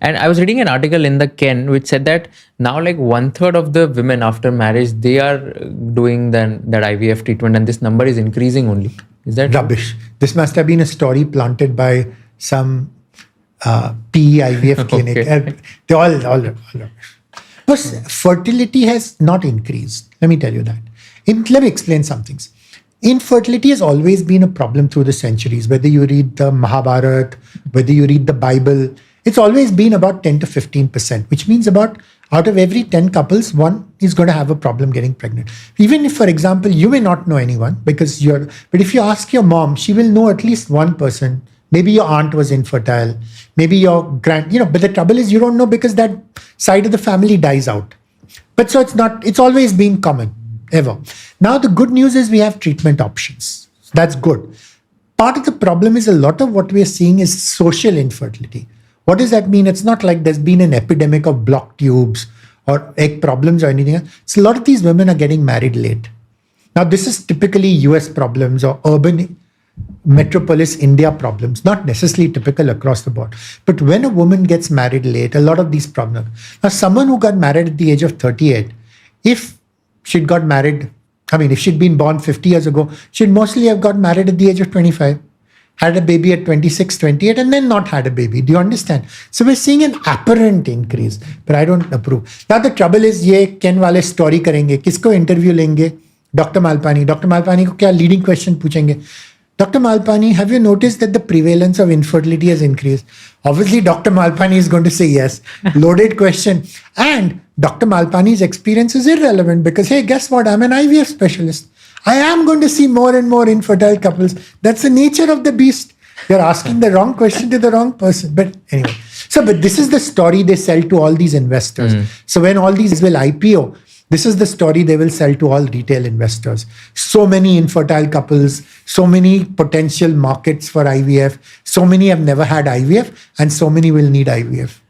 And I was reading an article in the Ken which said that now like 1/3 of the women after marriage, they are doing that IVF treatment, and this number is increasing only. Is that rubbish? This must have been a story planted by some PE IVF clinic. Okay. They all rubbish. Because fertility has not increased. Let me tell you that. Let me explain some things. Infertility has always been a problem through the centuries. Whether you read the Mahabharata, whether you read the Bible, it's always been about 10 to 15%, which means about out of every 10 couples, one is going to have a problem getting pregnant. Even if, for example, you may not know anyone because but if you ask your mom, she will know at least one person. Maybe your aunt was infertile. Maybe your but the trouble is you don't know because that side of the family dies out. But so it's always been common, ever. Now, the good news is we have treatment options. That's good. Part of the problem is a lot of what we are seeing is social infertility. What does that mean? It's not like there's been an epidemic of blocked tubes or egg problems or anything else. So a lot of these women are getting married late. Now, this is typically US problems or urban metropolis India problems, not necessarily typical across the board. But when a woman gets married late, a lot of these problems. Now, someone who got married at the age of 38, if she'd got married, if she'd been born 50 years ago, she'd mostly have got married at the age of 25, had a baby at 26, 28, and then not had a baby. Do you understand? So we're seeing an apparent increase, but I don't approve. Now, the trouble is, ye Ken wale story karenge, kisko interview lenge? Dr. Malpani. Dr. Malpani ko kya leading question puchenge? Dr. Malpani, have you noticed that the prevalence of infertility has increased? Obviously, Dr. Malpani is going to say yes. Loaded question. And Dr. Malpani's experience is irrelevant because, hey, guess what? I'm an IVF specialist. I am going to see more and more infertile couples. That's the nature of the beast. You're asking the wrong question to the wrong person. But anyway, but this is the story they sell to all these investors. So when all these will IPO, this is the story they will sell to all retail investors. So many infertile couples, so many potential markets for IVF, so many have never had IVF, and so many will need IVF.